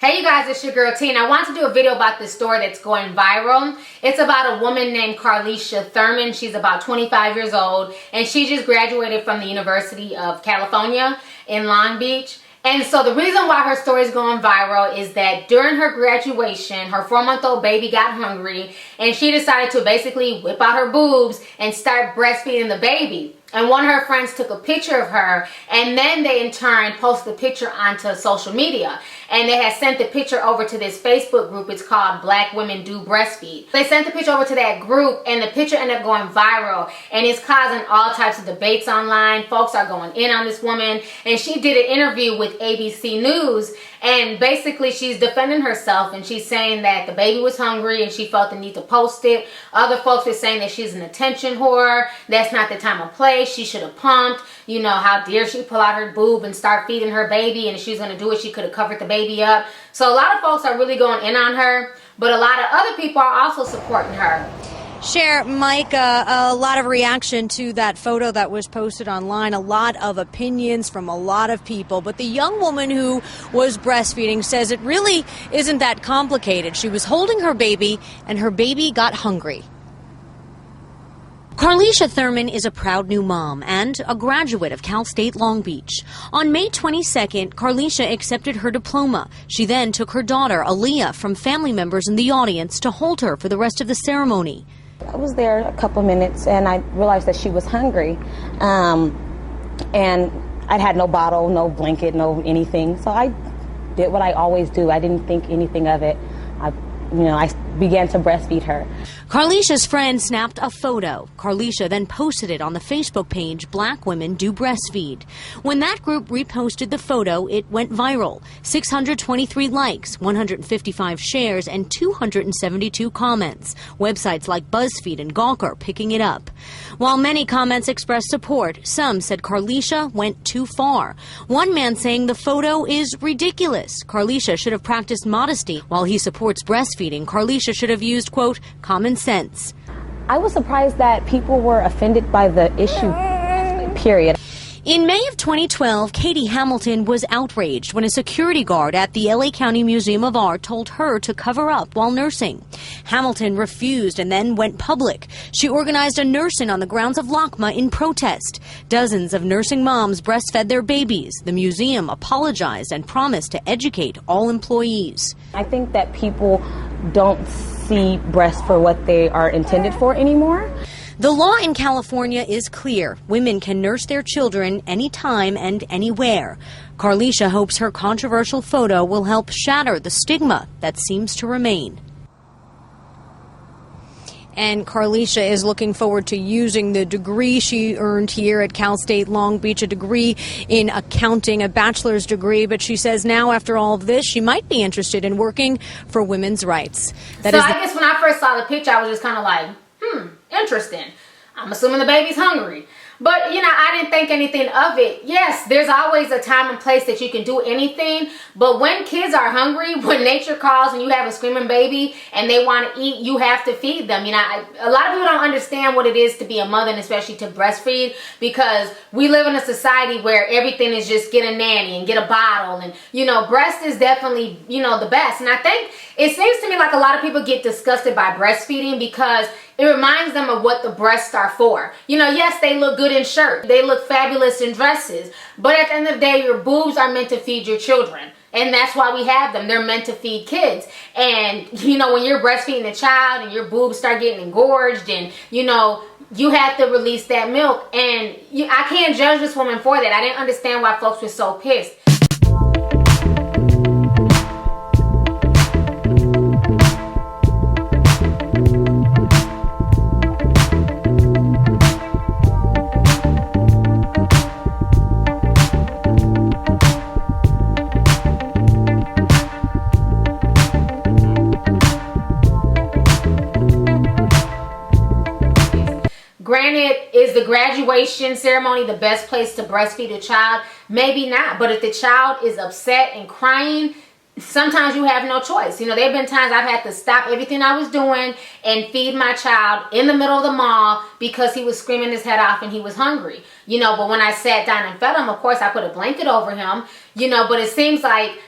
Hey you guys, it's your girl T, and I want to do a video about this story that's going viral. It's about a woman named Karlesha Thurman. She's about 25 years old, and she just graduated from the University of California in Long Beach. And so the reason why her story is going viral is that during her graduation, her 4-month-old baby got hungry, and she decided to basically whip out her boobs and start breastfeeding the baby. And one of her friends took a picture of her, and then they in turn posted the picture onto social media. And they had sent the picture over to this Facebook group. It's called Black Women Do Breastfeed. They sent the picture over to that group, and the picture ended up going viral. And it's causing all types of debates online. Folks are going in on this woman. And she did an interview with ABC News. And basically she's defending herself, and she's saying that the baby was hungry and she felt the need to post it. Other folks are saying that she's an attention whore. That's not the time or place. She should have pumped. You know, how dare she pull out her boob and start feeding her baby, and if she's going to do it, she could have covered the baby up. So a lot of folks are really going in on her, but a lot of other people are also supporting her. Cher, Mike, a lot of reaction to that photo that was posted online, a lot of opinions from a lot of people. But the young woman who was breastfeeding says it really isn't that complicated. She was holding her baby, and her baby got hungry. Karlesha Thurman is a proud new mom and a graduate of Cal State Long Beach. On May 22nd, Karlesha accepted her diploma. She then took her daughter, Aaliyah, from family members in the audience to hold her for the rest of the ceremony. I was there a couple minutes, and I realized that she was hungry, and I'd had no bottle, no blanket, no anything, so I did what I always do. I didn't think anything of it. I began to breastfeed her. Karlesha's friend snapped a photo. Karlesha then posted it on the Facebook page Black Women Do Breastfeed. When that group reposted the photo, it went viral. 623 likes, 155 shares, and 272 comments. Websites like BuzzFeed and Gawker picking it up. While many comments expressed support, some said Karlesha went too far. One man saying the photo is ridiculous. Karlesha should have practiced modesty. While he supports breastfeeding, Karlesha should have used, quote, common sense. I was surprised that people were offended by the issue, period. In May of 2012, Katie Hamilton was outraged when a security guard at the LA County Museum of Art told her to cover up while nursing. Hamilton refused and then went public. She organized a nursing on the grounds of LACMA in protest. Dozens of nursing moms breastfed their babies. The museum apologized and promised to educate all employees. I think that people don't see breasts for what they are intended for anymore. The law in California is clear. Women can nurse their children anytime and anywhere. Karlesha hopes her controversial photo will help shatter the stigma that seems to remain. And Karlesha is looking forward to using the degree she earned here at Cal State Long Beach, a degree in accounting, a bachelor's degree. But she says now, after all of this, she might be interested in working for women's rights. I guess when I first saw the picture, I was just kind of like, interesting. I'm assuming the baby's hungry. But, you know, I didn't think anything of it. Yes, there's always a time and place that you can do anything. But when kids are hungry, when nature calls and you have a screaming baby and they want to eat, you have to feed them. You know, a lot of people don't understand what it is to be a mother, and especially to breastfeed, because we live in a society where everything is just get a nanny and get a bottle. And, you know, breast is definitely, you know, the best. And I think it seems to me like a lot of people get disgusted by breastfeeding because it reminds them of what the breasts are for. You know, yes, they look good in shirts. They look fabulous in dresses. But at the end of the day, your boobs are meant to feed your children. And that's why we have them. They're meant to feed kids. And, you know, when you're breastfeeding a child and your boobs start getting engorged and, you know, you have to release that milk. And I can't judge this woman for that. I didn't understand why folks were so pissed. Granted, is the graduation ceremony the best place to breastfeed a child? Maybe not. But if the child is upset and crying, sometimes you have no choice. You know, there have been times I've had to stop everything I was doing and feed my child in the middle of the mall because he was screaming his head off and he was hungry. You know, but when I sat down and fed him, of course, I put a blanket over him. You know, but it seems like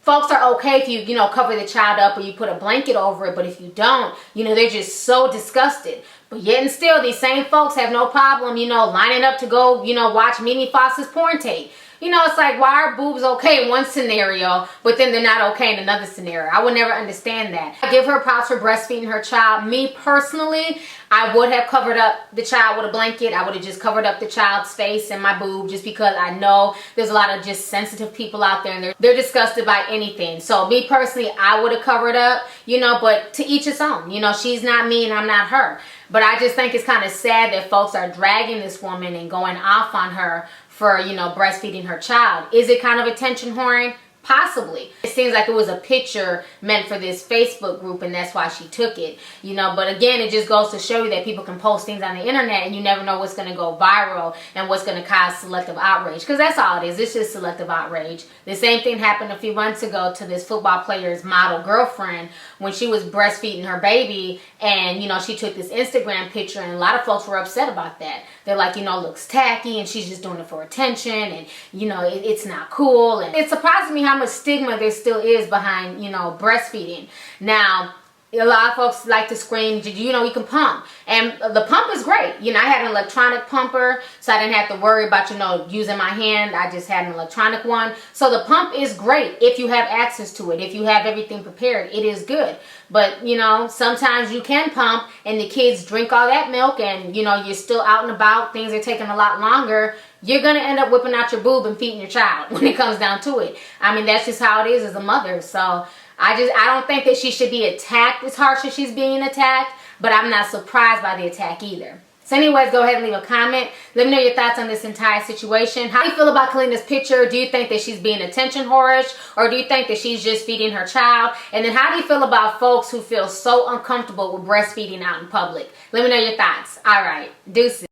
folks are okay if you, you know, cover the child up or you put a blanket over it, but if you don't, you know, they're just so disgusted. But yet and still, these same folks have no problem, you know, lining up to go, you know, watch Mimi Foster's porn tape. You know, it's like, why are boobs okay in one scenario, but then they're not okay in another scenario? I would never understand that. I give her props for breastfeeding her child. Me personally, I would have covered up the child with a blanket. I would have just covered up the child's face and my boob, just because I know there's a lot of just sensitive people out there and they're disgusted by anything. So me personally, I would have covered up, you know, but to each its own. You know, she's not me and I'm not her. But I just think it's kind of sad that folks are dragging this woman and going off on her for, you know, breastfeeding her child. Is it kind of attention whoring? Possibly. It seems like it was a picture meant for this Facebook group and that's why she took it, you know. But again, it just goes to show you that people can post things on the internet and you never know what's going to go viral and what's going to cause selective outrage, because that's all it is. It's just selective outrage. The same thing happened a few months ago to this football player's model girlfriend when she was breastfeeding her baby, and you know, she took this Instagram picture and a lot of folks were upset about that. They're like, you know, looks tacky and she's just doing it for attention and, you know, it's not cool. And it surprises me how much stigma there still is behind, you know, breastfeeding. Now, a lot of folks like to scream, you know, you can pump. And the pump is great. You know, I had an electronic pumper, so I didn't have to worry about, you know, using my hand. I just had an electronic one. So the pump is great if you have access to it. If you have everything prepared, it is good. But, you know, sometimes you can pump and the kids drink all that milk and, you know, you're still out and about. Things are taking a lot longer. You're going to end up whipping out your boob and feeding your child when it comes down to it. I mean, that's just how it is as a mother. So I don't think that she should be attacked as harsh as she's being attacked, but I'm not surprised by the attack either. So anyways, go ahead and leave a comment. Let me know your thoughts on this entire situation. How do you feel about Kalina's picture? Do you think that she's being attention whorish, or do you think that she's just feeding her child? And then how do you feel about folks who feel so uncomfortable with breastfeeding out in public? Let me know your thoughts. All right, deuces.